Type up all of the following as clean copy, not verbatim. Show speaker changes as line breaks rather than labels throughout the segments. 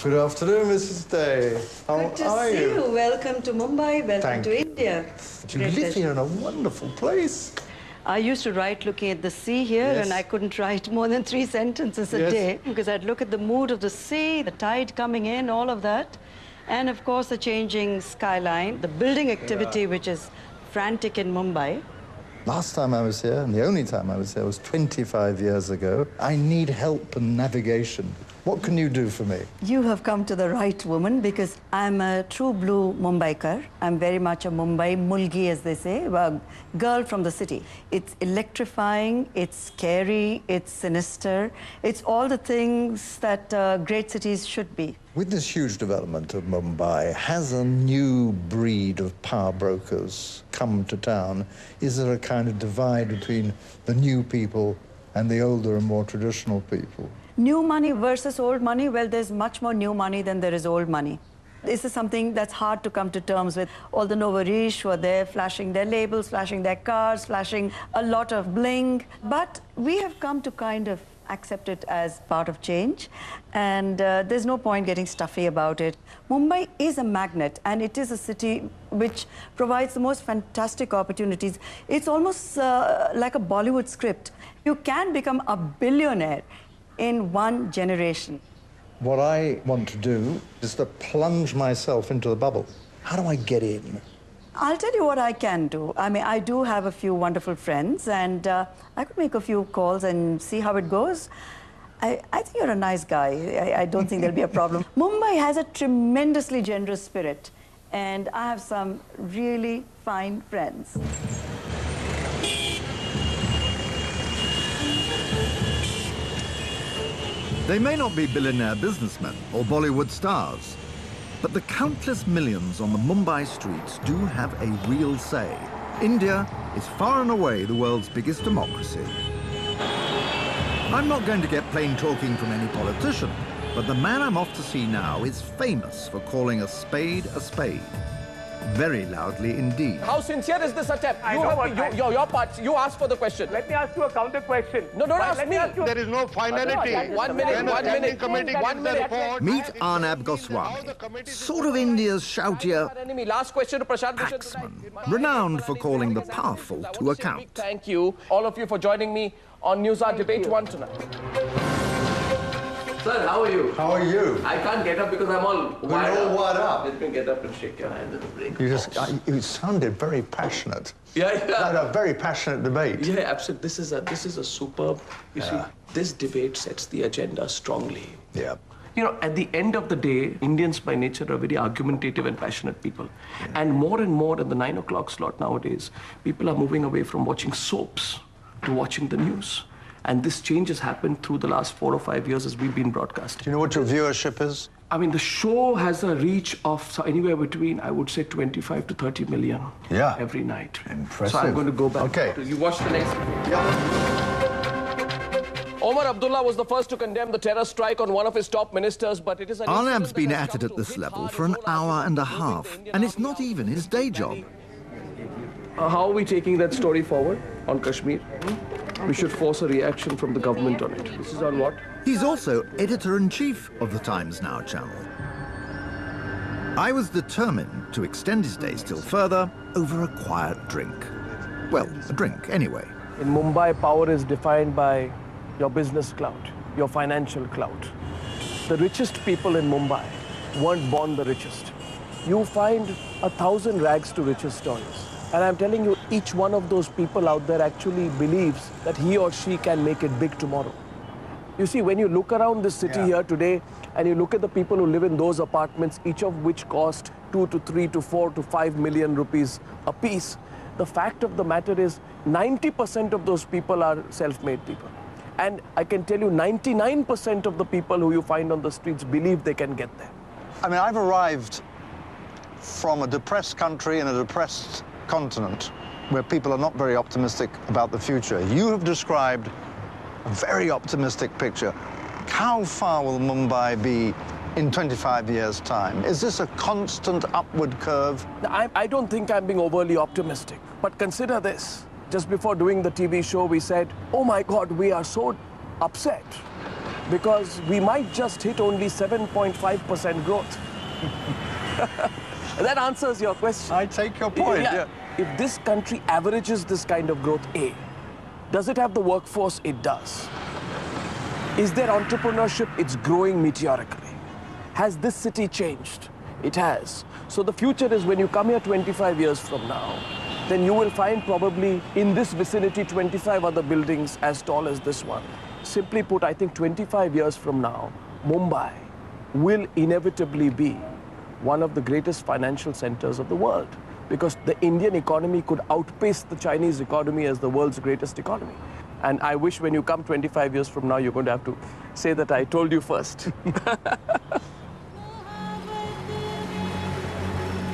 Good afternoon, Mrs. Day. How
Good to
are
see
you?
you. Welcome to Mumbai. Welcome to India.
You live here in a wonderful place.
I used to write looking at the sea here,
Yes.
and I couldn't write more than 3 sentences a day because I'd look at the mood of the sea, the tide coming in, all of that. And of course, the changing skyline, the building activity, which is frantic in Mumbai.
Last time I was here, and the only time I was here, was 25 years ago. I need help and navigation. What can you do for me?
You have come to the right woman because I'm a true blue Mumbaikar. I'm very much a Mumbai mulgi, as they say, a girl from the city. It's electrifying, it's scary, it's sinister. It's all the things that great cities should be.
With this huge development of Mumbai, has a new breed of power brokers come to town? Is there a kind of divide between the new people and the older and more traditional people?
New money versus old money, well, there's much more new money than there is old money. This is something that's hard to come to terms with. All the nouveau riche who are there flashing their labels, flashing their cars, flashing a lot of bling. But we have come to kind of accept it as part of change, and there's no point getting stuffy about it. Mumbai is a magnet, and it is a city which provides the most fantastic opportunities. It's almost like a Bollywood script. You can become a billionaire in one generation.
What I want to do is to plunge myself into the bubble. How do I get in?
I'll tell you what I can do. I mean, I do have a few wonderful friends, and I could make a few calls and see how it goes. I think you're a nice guy. I don't think there'll be a problem. Mumbai has a tremendously generous spirit, and I have some really fine friends.
They may not be billionaire businessmen or Bollywood stars, but the countless millions on the Mumbai streets do have a real say. India is far and away the world's biggest democracy. I'm not going to get plain talking from any politician, but the man I'm off to see now is famous for calling a spade a spade. Very loudly indeed.
How sincere is this attempt? Your part, you asked for the question.
Let me ask you a counter question.
No, don't ask me.
There is no finality.
1 minute, 1 minute.
Meet Arnab Goswami, sort of India's shoutier
Last question to Prashant
axeman, renowned for calling the powerful to account.
Thank you, all of you, for joining me on News Hour Debate 1 tonight. Sir, how are you?
How are you?
I can't get up because I'm all wired
all wired up.
Let me get up and shake your hand at the break.
You sounded very passionate.
Yeah.
Had a very passionate debate.
Yeah, absolutely. This is a superb. You see, this debate sets the agenda strongly.
Yeah.
You know, at the end of the day, Indians by nature are very argumentative and passionate people. Yeah. And more in the 9 o'clock slot nowadays, people are moving away from watching soaps to watching the news. And this change has happened through the last 4 or 5 years as we've been broadcasting.
Do you know what your viewership is?
I mean, the show has a reach of anywhere between, I would say, 25 to 30 million every night.
Impressive.
So I'm going to go back.
Okay.
You watch the next video. Omar Abdullah was the first to condemn the terror strike on one of his top ministers, but it is an
Arnab's been at it at this level for an hour and a half, and it's not even his day job.
How are we taking that story forward on Kashmir? We should force a reaction from the government on it. This is on what?
He's also editor-in-chief of the Times Now channel. I was determined to extend his day still further over a quiet drink. Well, a drink anyway.
In Mumbai, power is defined by your business clout, your financial clout. The richest people in Mumbai weren't born the richest. You find 1,000 rags to riches stories. And I'm telling you, each one of those people out there actually believes that he or she can make it big tomorrow. You see, when you look around this city here today, and you look at the people who live in those apartments, each of which cost 2 to 3 to 4 to 5 million rupees a piece, the fact of the matter is 90% of those people are self-made people. And I can tell you 99% of the people who you find on the streets believe they can get there.
I mean, I've arrived from a depressed country in a depressed continent where people are not very optimistic about the future. You have described a very optimistic picture. How far will Mumbai be in 25 years' time? Is this a constant upward curve?
I don't think I'm being overly optimistic, but consider this. Just before doing the TV show, we said, oh my God, we are so upset because we might just hit only 7.5% growth. That answers your question.
I take your point. Yeah.
If this country averages this kind of growth, A, does it have the workforce? It does. Is there entrepreneurship? It's growing meteorically. Has this city changed? It has. So the future is when you come here 25 years from now, then you will find probably in this vicinity 25 other buildings as tall as this one. Simply put, I think 25 years from now, Mumbai will inevitably be one of the greatest financial centers of the world, because the Indian economy could outpace the Chinese economy as the world's greatest economy. And I wish when you come 25 years from now, you're going to have to say that I told you first.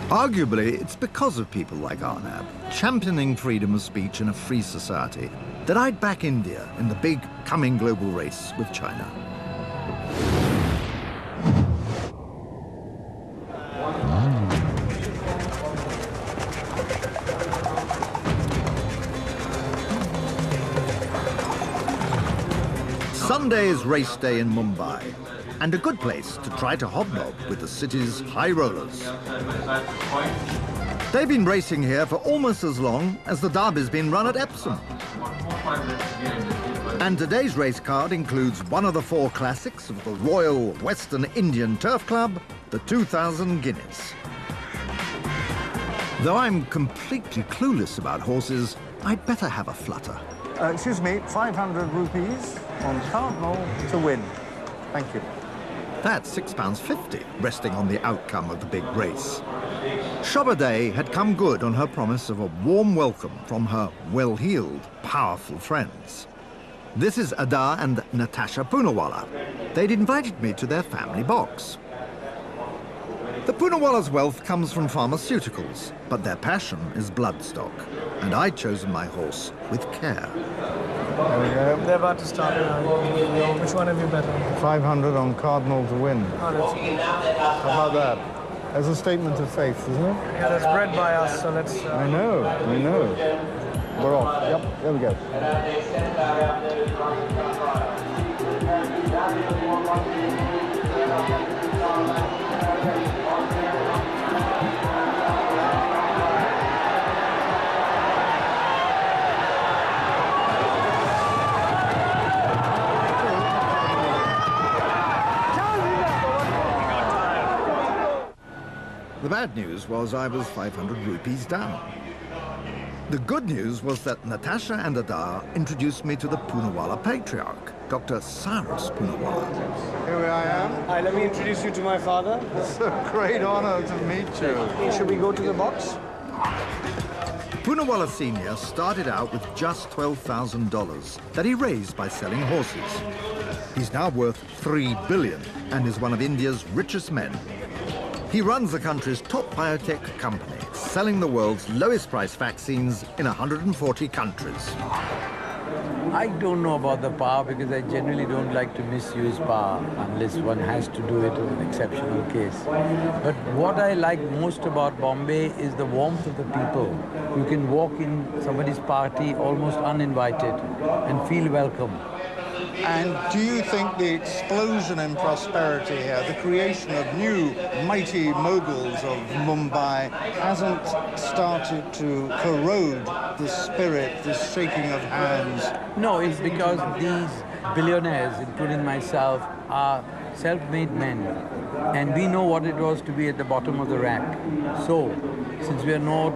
Arguably, it's because of people like Arnab, championing freedom of speech in a free society, that I'd back India in the big coming global race with China. Sunday is race day in Mumbai, and a good place to try to hobnob with the city's high rollers. They've been racing here for almost as long as the derby's been run at Epsom. And today's race card includes one of the 4 classics of the Royal Western Indian Turf Club, the 2000 Guineas. Though I'm completely clueless about horses, I'd better have a flutter.
Excuse me, 500 rupees on Cardinal to win. Thank you.
That's £6.50, resting on the outcome of the big race. Shobha Day had come good on her promise of a warm welcome from her well-heeled, powerful friends. This is Ada and Natasha Poonawalla. They'd invited me to their family box. The Poonawallas' wealth comes from pharmaceuticals, but their passion is bloodstock, and I'd chosen my horse with care.
There we go.
They're about to start now. Which one have you bet on?
500 on Cardinal to win.
Oh, that's...
How about that? As a statement of faith, isn't it?
Yeah, that's bred by us, so let's...
I know. We're off. Yep, there we go.
The bad news was I was 500 rupees down. The good news was that Natasha and Ada introduced me to the Poonawalla patriarch, Dr. Cyrus Poonawalla.
Here I am.
Hi, let me introduce you to my father.
It's a great honor to meet you.
Should we go to the box?
Poonawalla Sr. started out with just $12,000 that he raised by selling horses. He's now worth $3 billion and is one of India's richest men. He runs the country's top biotech company, selling the world's lowest-priced vaccines in 140 countries.
I don't know about the power because I generally don't like to misuse power unless one has to do it in an exceptional case. But what I like most about Bombay is the warmth of the people. You can walk in somebody's party almost uninvited and feel welcome.
And do you think the explosion in prosperity here, the creation of new mighty moguls of Mumbai, hasn't started to corrode the spirit, this shaking of hands?
No, it's because these billionaires, including myself, are self-made men. And we know what it was to be at the bottom of the rack. So, since we are not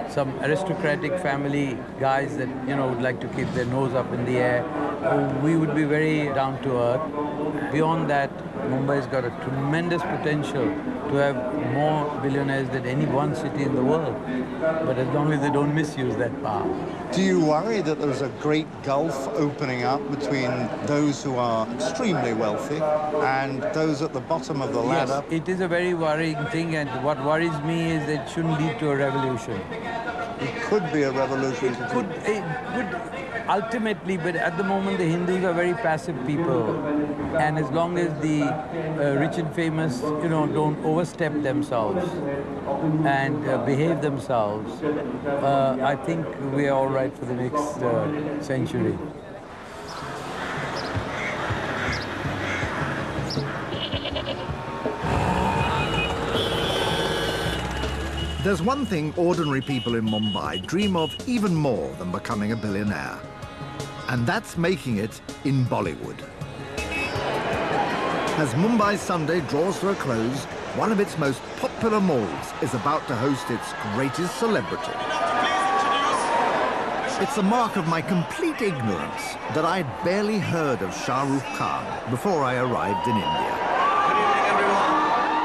some aristocratic family guys that, would like to keep their nose up in the air, we would be very down to earth. Beyond that, Mumbai's got a tremendous potential to have more billionaires than any one city in the world. But as long as they don't misuse that power.
Do you worry that there's a great gulf opening up between those who are extremely wealthy and those at the bottom of the ladder?
Yes, it is a very worrying thing, and what worries me is that it shouldn't lead to a revolution.
It could be a revolution.
It could ultimately, but at the moment the Hindus are very passive people, and as long as the rich and famous, don't overstep themselves and behave themselves, I think we are all right for the next century.
There's one thing ordinary people in Mumbai dream of even more than becoming a billionaire. And that's making it in Bollywood. As Mumbai Sunday draws to a close, one of its most popular malls is about to host its greatest celebrity. It's a mark of my complete ignorance that I'd barely heard of Shah Rukh Khan before I arrived in India.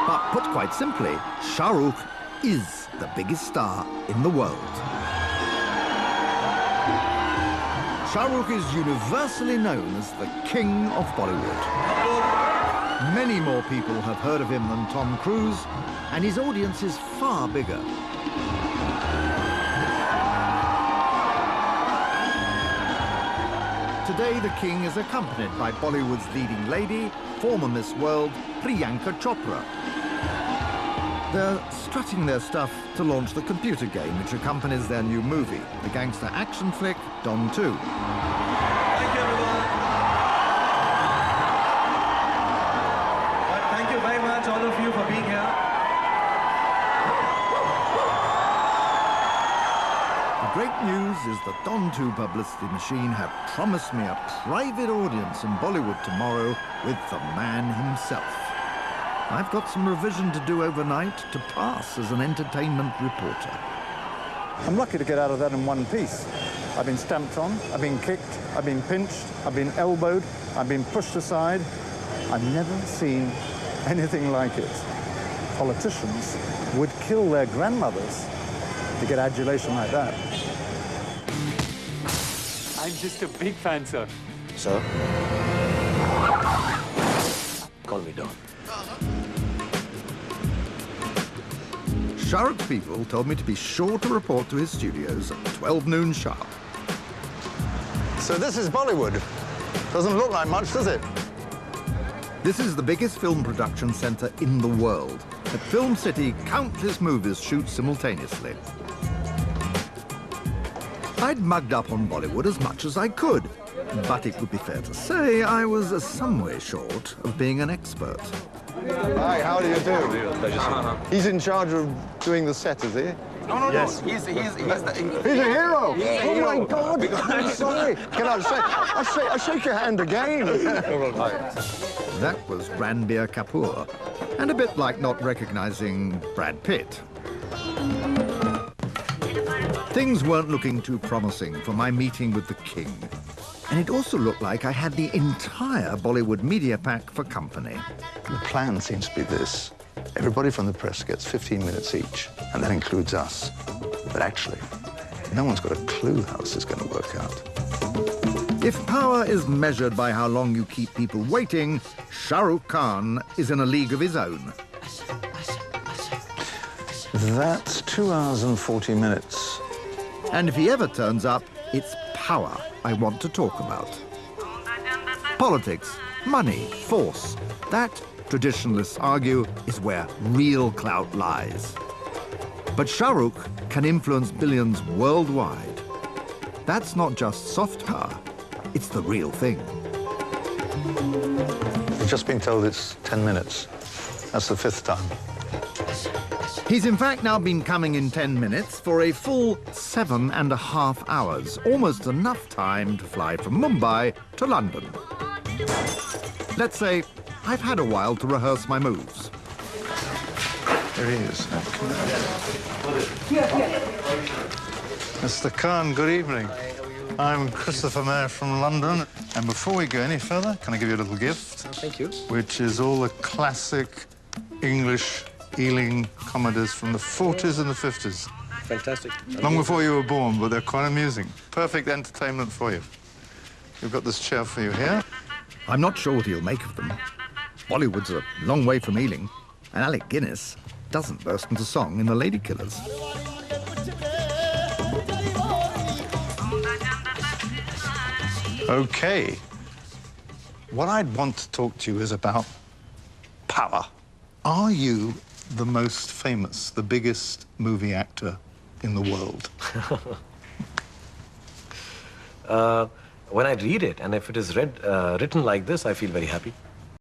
But put quite simply, Shah Rukh is the biggest star in the world. Shah Rukh is universally known as the king of Bollywood. Many more people have heard of him than Tom Cruise, and his audience is far bigger. Today, the king is accompanied by Bollywood's leading lady, former Miss World, Priyanka Chopra. They're strutting their stuff to launch the computer game which accompanies their new movie, the gangster action flick, Don 2.
Thank you, everyone. Well, thank you very much, all of you, for being here.
The great news is that Don 2 publicity machine have promised me a private audience in Bollywood tomorrow with the man himself. I've got some revision to do overnight to pass as an entertainment reporter.
I'm lucky to get out of that in one piece. I've been stamped on, I've been kicked, I've been pinched, I've been elbowed, I've been pushed aside. I've never seen anything like it. Politicians would kill their grandmothers to get adulation like that.
I'm just a big fan, sir.
Sir? Call me Don.
Shah Rukh's people told me to be sure to report to his studios at 12 noon sharp.
So this is Bollywood. Doesn't look like much, does it?
This is the biggest film production centre in the world. At Film City, countless movies shoot simultaneously. I'd mugged up on Bollywood as much as I could, but it would be fair to say I was some way short of being an expert.
Hi, how do you do? He's in charge of doing the set, is he?
No,
yes.
He's
He's a hero! Oh my God! I'm sorry. Can I shake your hand again?
That was Ranbir Kapoor, and a bit like not recognizing Brad Pitt. Things weren't looking too promising for my meeting with the king. And it also looked like I had the entire Bollywood media pack for company.
The plan seems to be this. Everybody from the press gets 15 minutes each, and that includes us. But actually, no one's got a clue how this is going to work out.
If power is measured by how long you keep people waiting, Shah Rukh Khan is in a league of his own.
That's 2 hours and 40 minutes.
And if he ever turns up, it's power I want to talk about. Politics, money, force. That, traditionalists argue, is where real clout lies. But Shah Rukh can influence billions worldwide. That's not just soft power, it's the real thing.
We've just been told it's 10 minutes. That's the 5th time.
He's in fact now been coming in 10 minutes for a full 7.5 hours, almost enough time to fly from Mumbai to London. Let's say I've had a while to rehearse my moves.
There he is. Mr. Khan, good evening. I'm Christopher Mayer from London. And before we go any further, can I give you a little gift?
Thank you.
Which is all the classic English Ealing comedies from the 40s and the 50s.
Fantastic.
Long before you were born, but they're quite amusing. Perfect entertainment for you. We've got this chair for you here.
I'm not sure what he'll make of them. Bollywood's a long way from Ealing, and Alec Guinness doesn't burst into song in The Lady Killers.
Okay. What I'd want to talk to you is about power. Are you the most famous, the biggest movie actor in the world?
When I read it, and if it is written like this, I feel very happy.